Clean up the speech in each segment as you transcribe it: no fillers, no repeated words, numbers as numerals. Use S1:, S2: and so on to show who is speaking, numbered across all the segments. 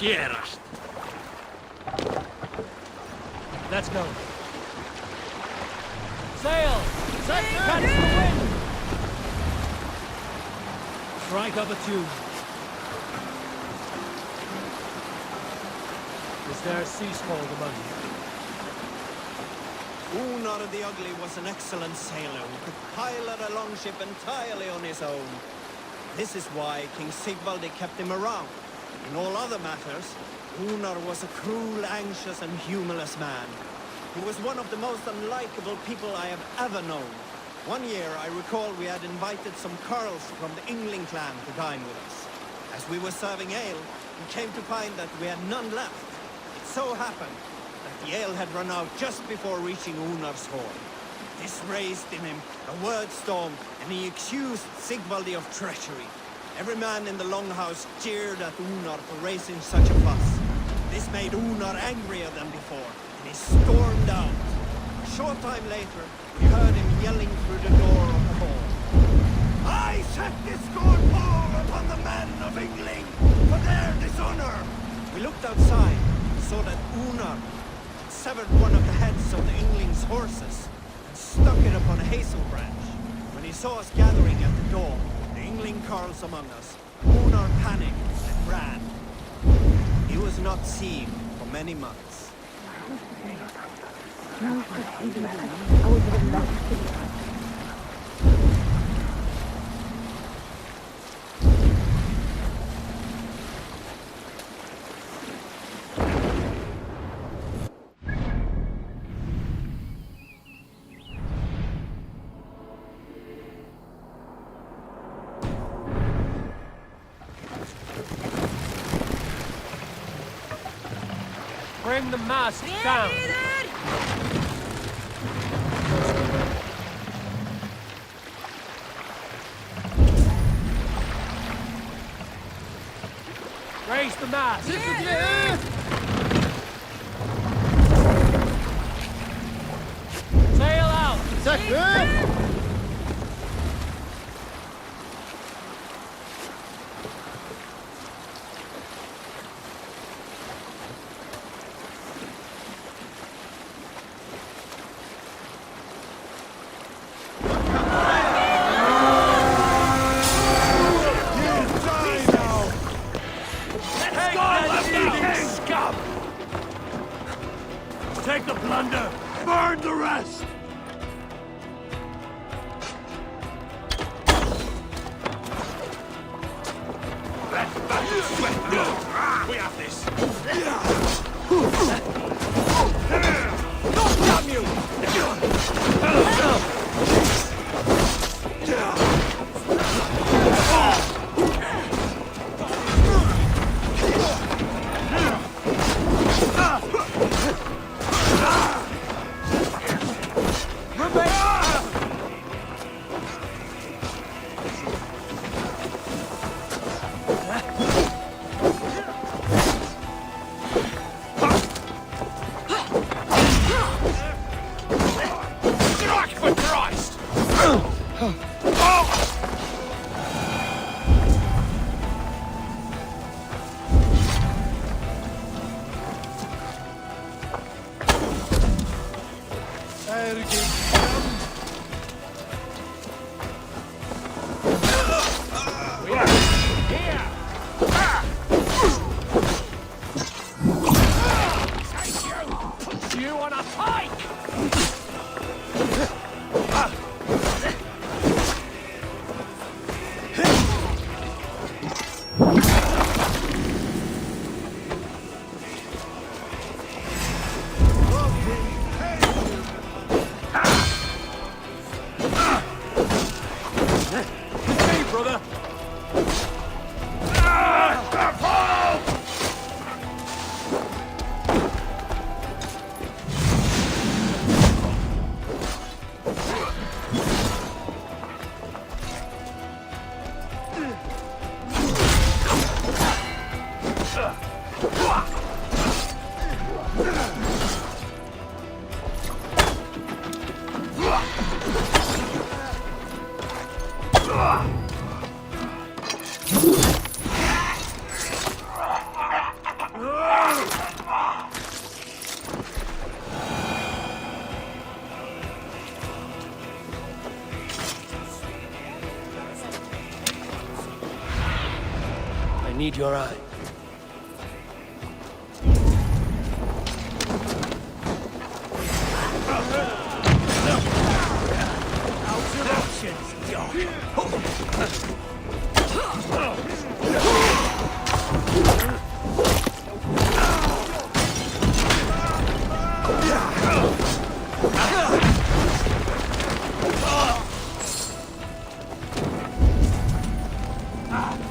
S1: gerast.
S2: Let's go. Sail! Catch the wind! Strike up a tune. Is there a sea scald among you?
S3: Gunnar the Ugly was an excellent sailor who could pilot a longship entirely on his own. This is why King Sigvaldi kept him around. In all other matters, Gunnar was a cruel, anxious and humorless man. He was one of the most unlikable people I have ever known. One year, I recall we had invited some Carls from the Yngling clan to dine with us. As we were serving ale, we came to find that we had none left. It so happened that the ale had run out just before reaching Gunnar's hall. This raised in him a word storm, and he accused Sigvaldi of treachery. Every man in the longhouse jeered at Gunnar for raising such a fuss. This made Gunnar angrier than before, and he stormed out. A short time later, we heard him yelling through the door of the hall. I set this scornful upon the men of Yngling for their dishonor! We looked outside and saw that Gunnar had severed one of the heads of the Yngling's horses and stuck it upon a hazel branch. When he saw us gathering at the door, the Yngling carls among us, Gunnar panicked and ran. He was not seen for many months.
S2: Bring the mast down! Raise the mast! Sail out!
S1: Take the plunder! Burn the rest! Let battle sweat blood! We have this! Damn you!
S2: need your eye.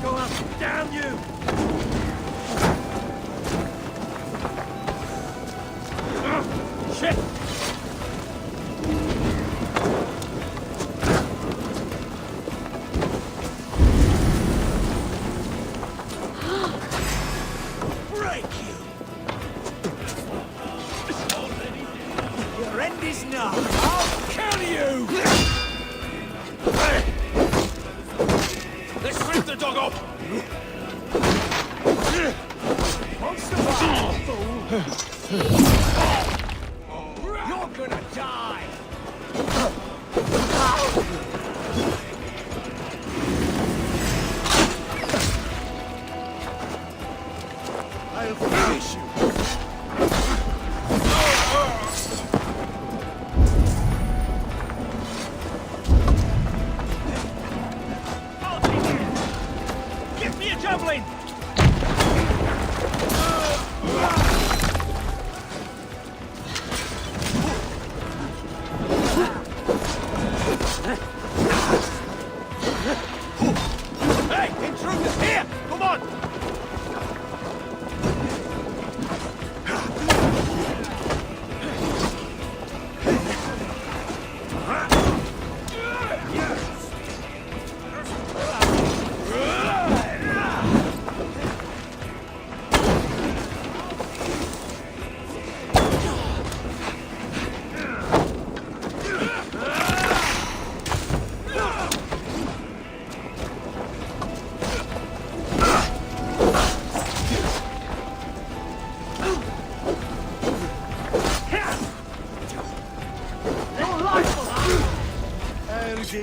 S1: Go up, damn you! Shit! Break you! Your end is nigh. I'll kill you! Let's strip the dog off! Monster fire, fool! You're gonna die! I'll finish you! Give me a javelin! Hey, intruders here! Come on!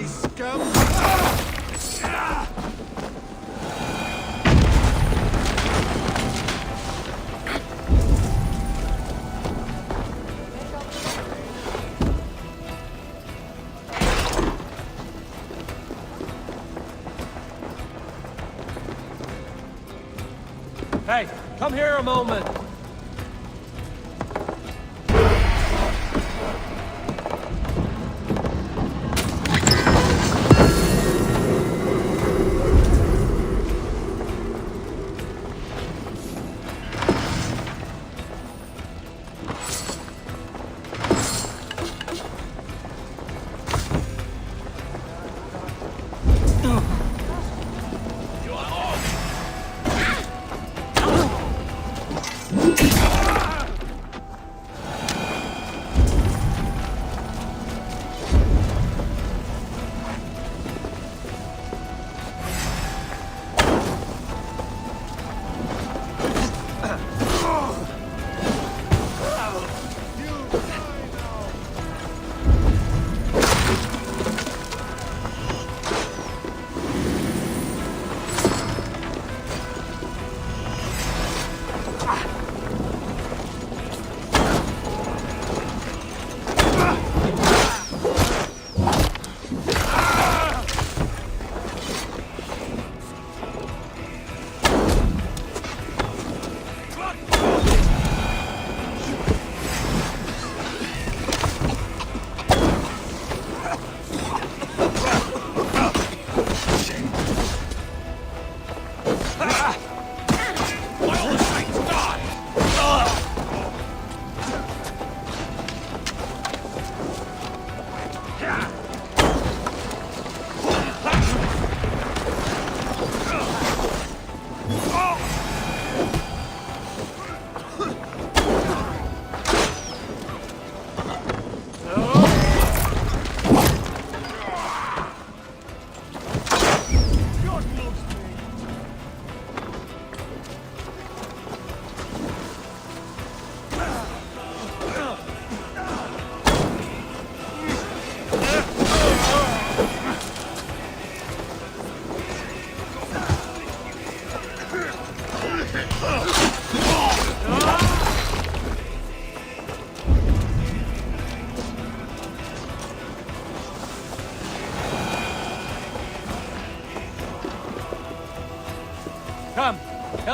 S1: Scum!
S2: Hey, come here a moment.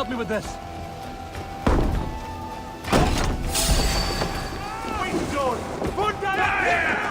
S2: Help me with this.
S1: Put that up here!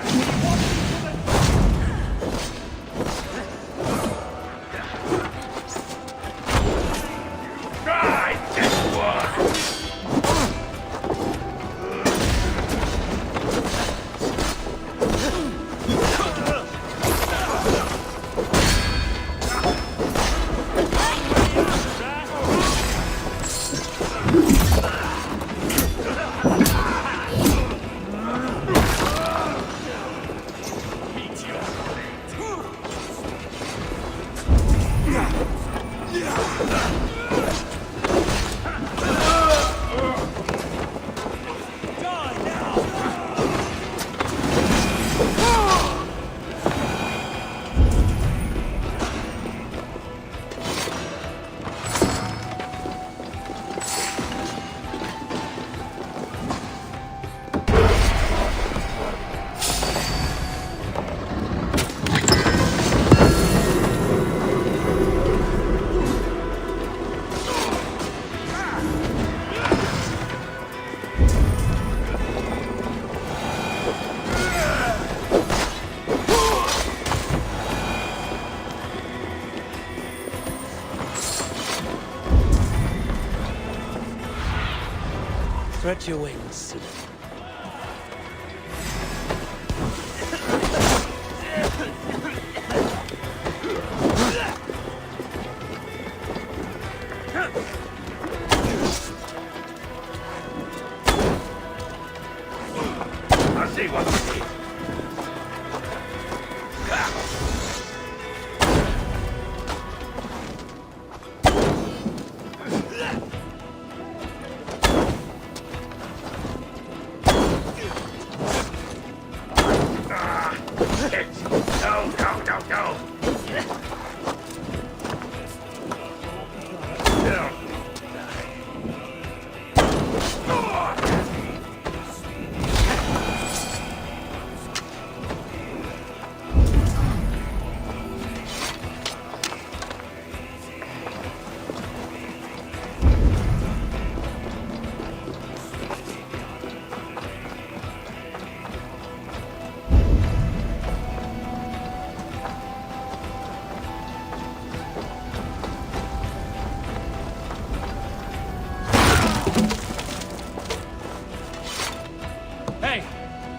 S2: Spread your wings.
S1: I see what you need.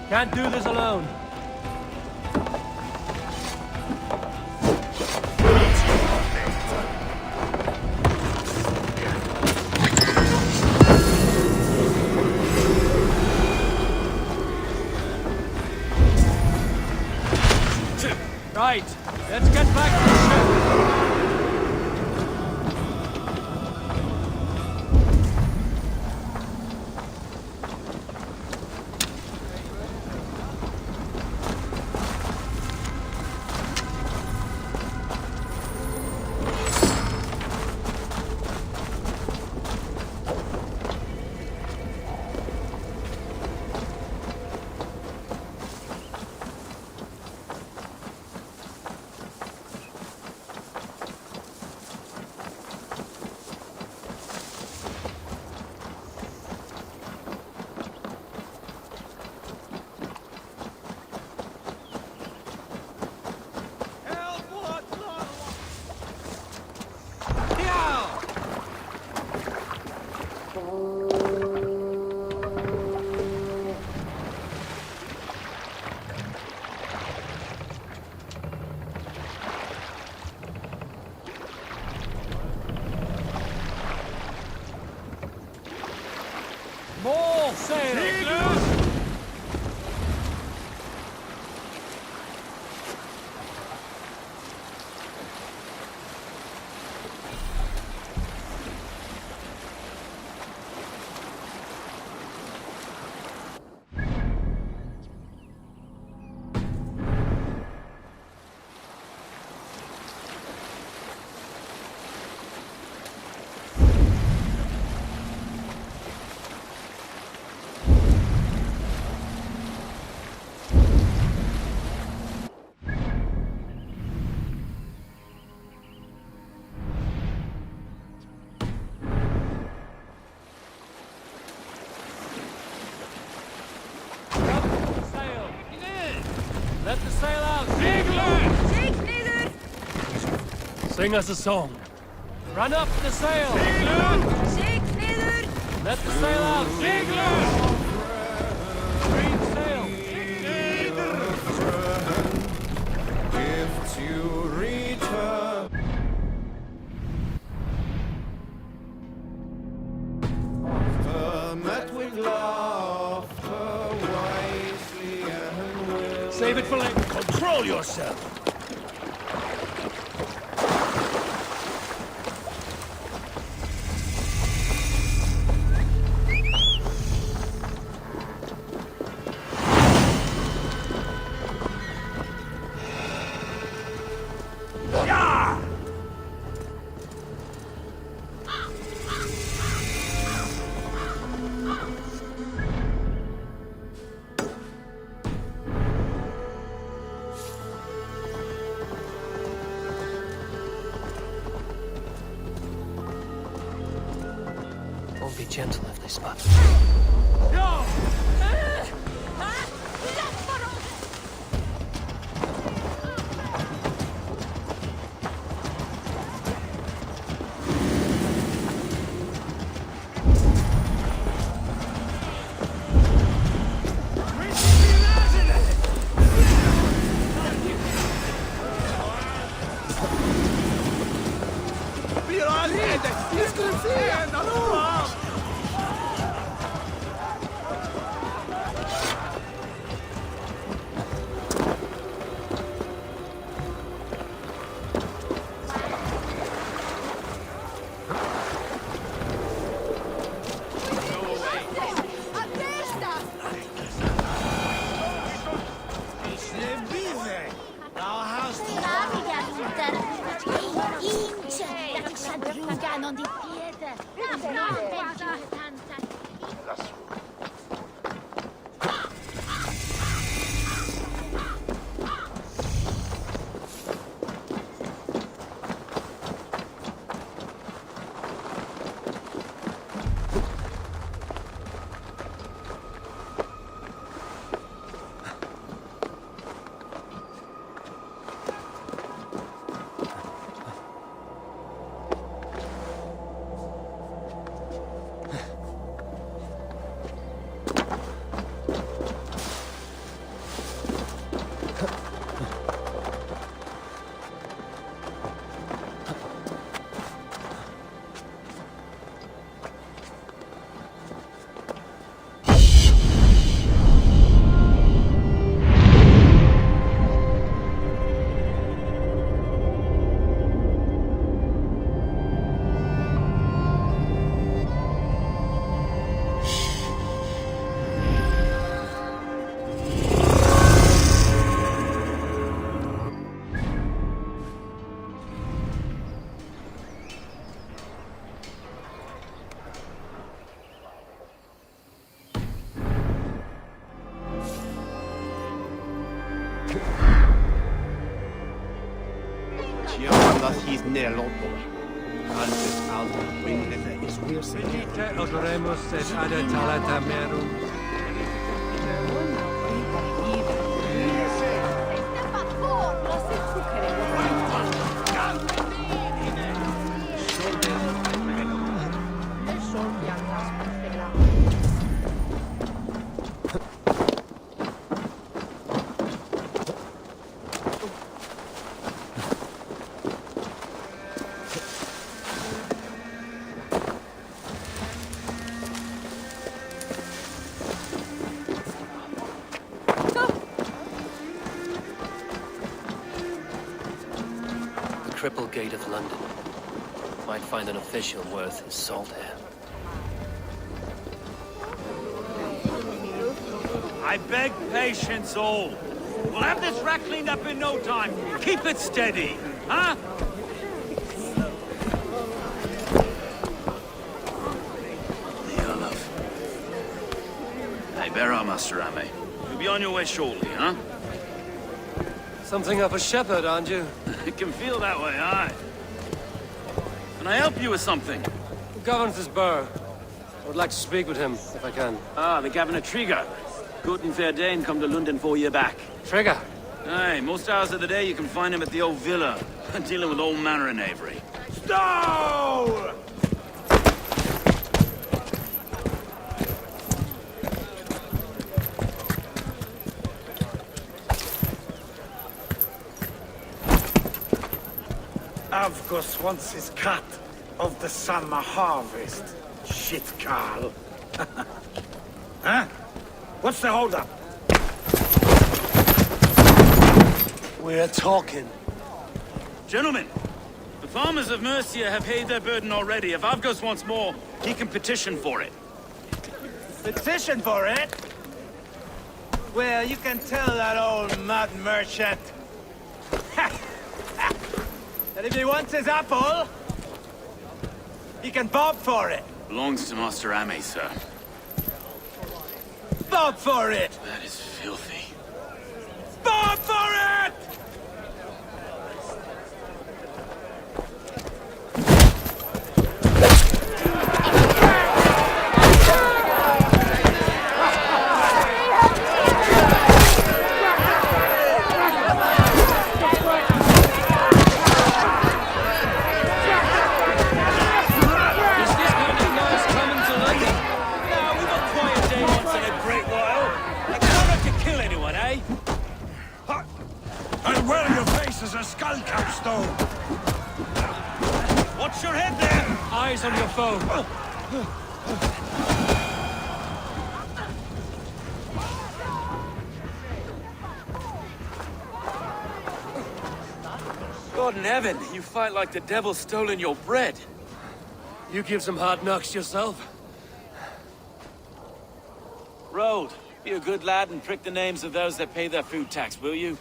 S2: Can't do this alone. Right, let's get back to the ship. More sail! Let the sail out!
S1: Shake neither!
S2: Sing us a song. Run up the sail!
S1: Shake neither!
S2: Let the sail out! Green sail!
S4: If you return, met with laughter, wisely and well.
S2: Save it for later. Control yourself!
S5: Be gentle if they spot.
S2: Go! Venite odoremus et ad talatamerum.
S5: Triple Gate of London. Might find an official worth his salt here.
S1: I beg patience, all. We'll have this wreck cleaned up in no time. Keep it steady, huh?
S6: Hey, bear our master, Ame. You'll be on your way shortly, huh?
S2: Something of a shepherd, aren't you?
S6: It can feel that way, aye. Can I help you with something?
S2: Who governs this burgh? I would like to speak with him, if I can.
S6: Ah, the Governor Trigger. Good and fair Dane come to London 4 years back.
S2: Trigger!
S6: Aye, most hours of the day you can find him at the old villa, dealing with all manner of knavery.
S1: Stow! Avgos wants his cut of the summer harvest. Shit, Carl. Huh? What's the holdup?
S2: We're talking.
S6: Gentlemen, the farmers of Mercia have paid their burden already. If Avgos wants more, he can petition for it.
S1: Petition for it? Well, you can tell that old mud merchant that if he wants his apple, he can bob for it.
S6: Belongs to Master Ame, sir.
S1: Bob for it!
S6: That is filthy.
S1: Bob for it! Watch your head there!
S2: Eyes on your foe.
S6: God in heaven, you fight like the devil's stolen your bread.
S2: You give some hard knocks yourself.
S6: Rold, be a good lad and prick the names of those that pay their food tax, will you?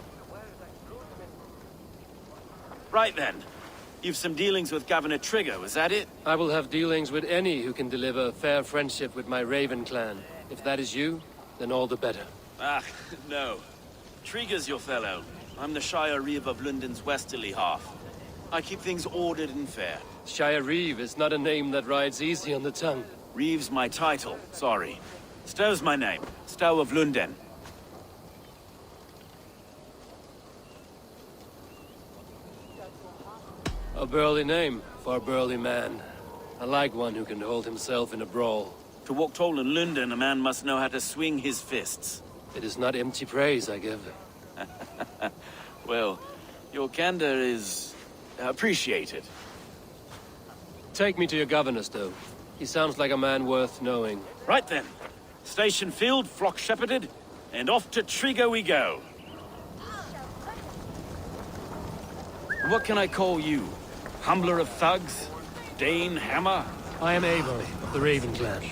S6: Right then. You've some dealings with Governor Trigger, was that it?
S2: I will have dealings with any who can deliver a fair friendship with my Raven clan. If that is you, then all the better.
S6: Ah, no. Trigger's your fellow. I'm the Shire Reeve of London's westerly half. I keep things ordered and fair.
S2: Shire Reeve is not a name that rides easy on the tongue.
S6: Reeve's my title, sorry. Stow's my name. Stow of Lunden.
S2: A burly name for a burly man. I like one who can hold himself in a brawl.
S6: To walk tall in London, a man must know how to swing his fists.
S2: It is not empty praise I give.
S6: Well, your candor is appreciated.
S2: Take me to your governor, Stow. He sounds like a man worth knowing.
S6: Right then. Station filled, flock shepherded, and off to Trigger we go. What can I call you? Humbler of thugs? Dane Hammer?
S2: I am Eivor of the Raven clan.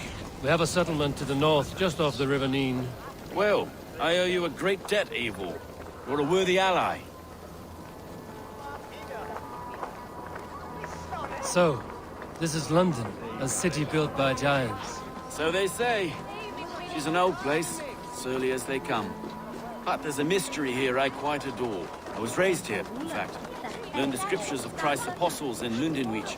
S2: We have a settlement to the north, just off the River Sýnin.
S6: Well, I owe you a great debt, Eivor. You're a worthy ally.
S2: So, this is London, a city built by giants.
S6: So they say. She's an old place, surly as they come. But there's a mystery here I quite adore. I was raised here, in fact. Learned the scriptures of Christ's apostles in Lundenwich.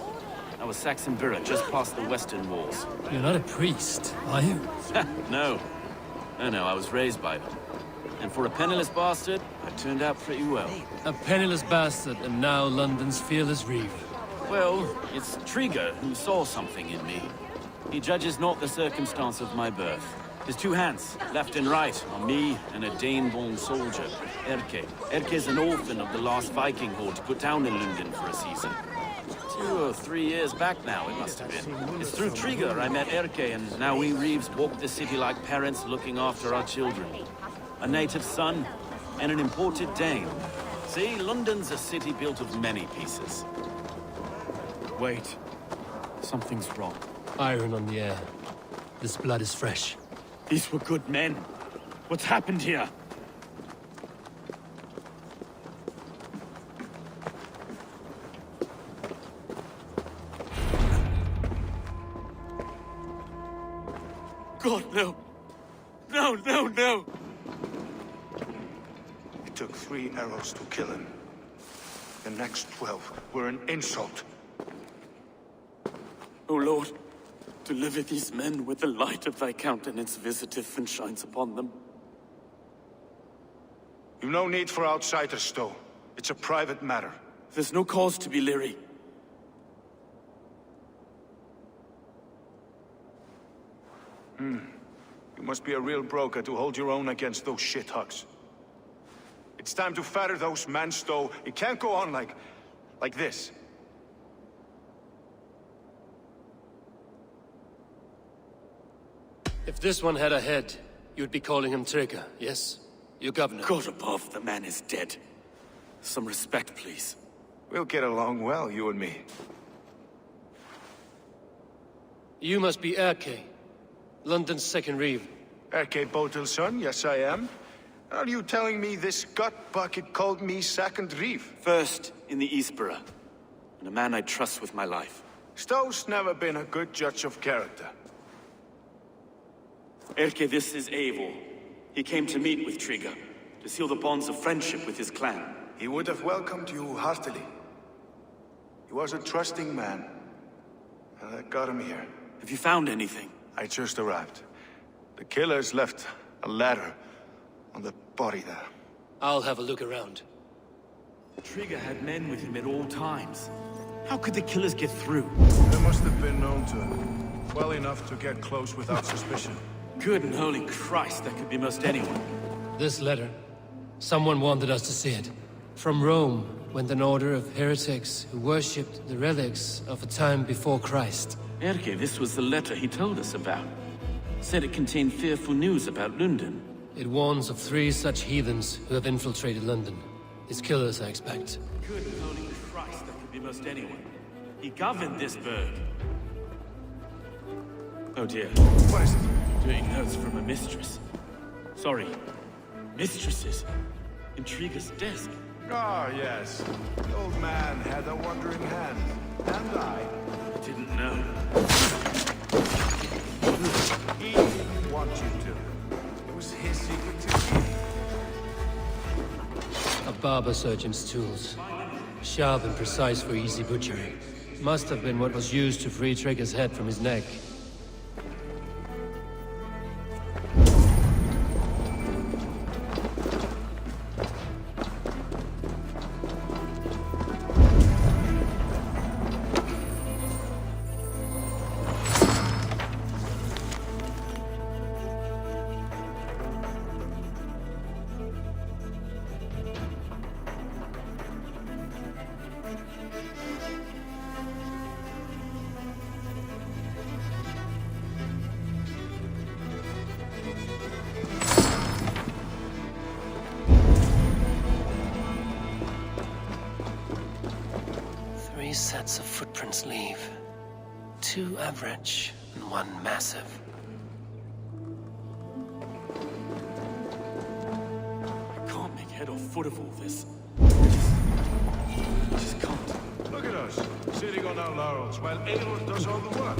S6: I was Saxon Borough, just past the western walls.
S2: You're not a priest, are you?
S6: No. No, I was raised by them. And for a penniless bastard, I turned out pretty well.
S2: A penniless bastard, and now London's fearless reeve.
S6: Well, it's Trigger who saw something in me. He judges not the circumstance of my birth. His two hands, left and right, on me and a Dane-born soldier, Erke. Erke's an orphan of the last Viking horde put down in London for a season. 2 or 3 years back now, it must have been. It's through Trigger I met Erke, and now we Reeves walk the city like parents looking after our children. A native son, and an imported Dane. See, London's a city built of many pieces. Wait. Something's wrong.
S2: Iron on the air. This blood is fresh.
S6: These were good men. What's happened here? God, no. No.
S7: It took 3 arrows to kill him. The next 12 were an insult.
S6: O Lord, deliver these men with the light of thy countenance visiteth and shines upon them.
S7: You've no need for outsiders, though. It's a private matter.
S6: There's no cause to be leery.
S7: You must be a real broker to hold your own against those shithugs. It's time to fetter those men, though. It can't go on like this.
S2: If this one had a head, you'd be calling him Trigger, yes? Your governor.
S6: God above, the man is dead. Some respect, please.
S7: We'll get along well, you and me.
S2: You must be Erke, London's second reeve.
S7: Erke Botel's son, yes I am. Are you telling me this gut bucket called me second reeve?
S6: First in the Eastborough, and a man I trust with my life.
S7: Stowe's never been a good judge of character.
S6: Erke, this is Eivor. He came to meet with Trigger, to seal the bonds of friendship with his clan.
S7: He would have welcomed you heartily. He was a trusting man, and that got him here.
S6: Have you found anything?
S7: I just arrived. The killers left a ladder on the body there.
S2: I'll have a look around.
S6: Trigger had men with him at all times. How could the killers get through?
S7: They must have been known to him. Well enough to get close without suspicion.
S6: Good and holy Christ, that could be most anyone.
S2: This letter. Someone wanted us to see it. From Rome went an order of heretics who worshipped the relics of a time before Christ.
S6: Erke, this was the letter he told us about. Said it contained fearful news about London.
S2: It warns of 3 such heathens who have infiltrated London. His killers, I expect.
S6: Good and holy Christ, that could be most anyone. He governed this burg. Oh dear.
S7: What is it?
S6: Doing notes from a mistress. Sorry, mistresses. In Trigger's desk.
S7: Ah, yes. The old man had a wandering hand. And I
S6: Didn't know.
S7: He didn't want you to. It was his secret to keep.
S2: A barber surgeon's tools. Sharp and precise for easy butchery. Must have been what was used to free Trigger's head from his neck. Sets of footprints leave. 2 average and 1 massive.
S6: I can't make head or foot of all this. I just can't.
S7: Look at us, sitting on our laurels while Eivor does all the work.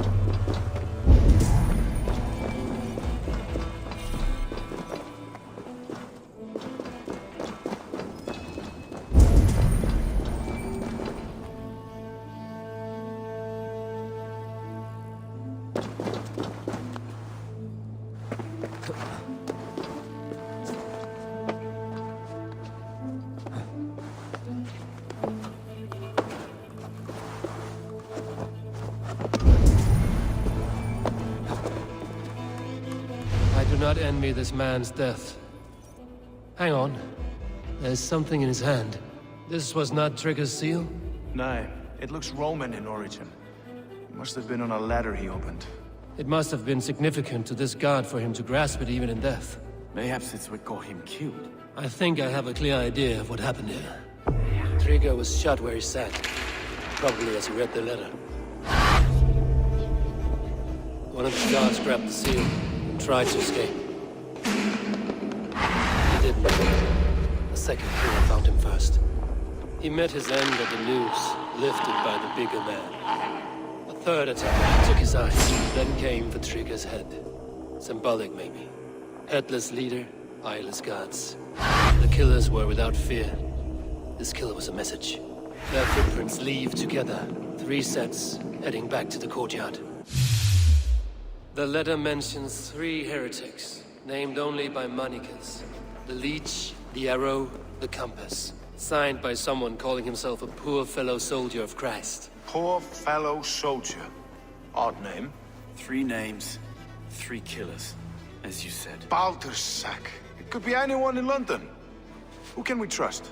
S2: Do not envy this man's death. Hang on. There's something in his hand. This was not Trigger's seal?
S7: No, it looks Roman in origin. It must have been on a ladder he opened.
S2: It must have been significant to this god for him to grasp it even in death.
S6: Mayhaps it's what got him killed.
S2: I think I have a clear idea of what happened here. Trigger was shot where he sat. Probably as he read the letter. One of the guards grabbed the seal and tried to escape. He didn't. A second killer found him first. He met his end at the noose, lifted by the bigger man. A third attack took his eyes, then came for Trigger's head. Symbolic, maybe. Headless leader, eyeless guards. The killers were without fear. This killer was a message. Their footprints leave together. 3 sets, heading back to the courtyard. The letter mentions 3 heretics, named only by Magnus. The Leech, The arrow, the compass. Signed by someone calling himself a poor fellow soldier of Christ.
S7: Poor fellow soldier. Odd name.
S6: 3 names, 3 killers, as you said.
S7: Baldersack. It could be anyone in London. Who can we trust?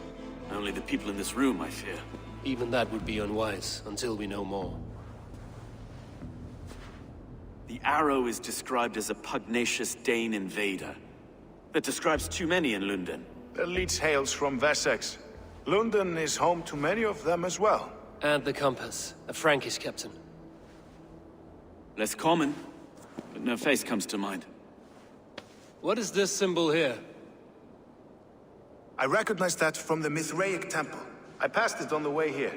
S6: Only the people in this room, I fear.
S2: Even that would be unwise, until we know more.
S6: The arrow is described as a pugnacious Dane invader. That describes too many in London.
S7: The leech hails from Wessex. London is home to many of them as well.
S2: And the compass, a Frankish captain.
S6: Less common, but no face comes to mind.
S2: What is this symbol here?
S7: I recognize that from the Mithraic temple. I passed it on the way here.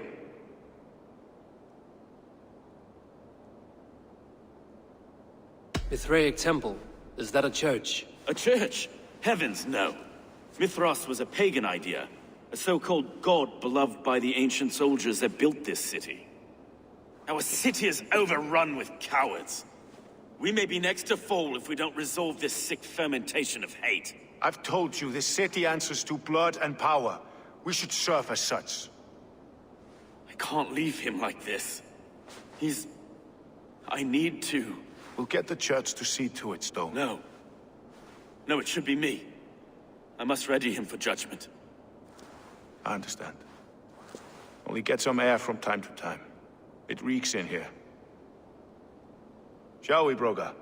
S2: Mithraic temple? Is that a church?
S6: A church? Heavens, no. Mithras was a pagan idea. A so-called god beloved by the ancient soldiers that built this city. Our city is overrun with cowards. We may be next to fall if we don't resolve this sick fermentation of hate.
S7: I've told you, this city answers to blood and power. We should serve as such.
S6: I can't leave him like this. I need to.
S7: We'll get the church to see to it, Stone.
S6: No. No, it should be me. I must ready him for judgment.
S7: I understand. Only get some air from time to time. It reeks in here. Shall we, Broga?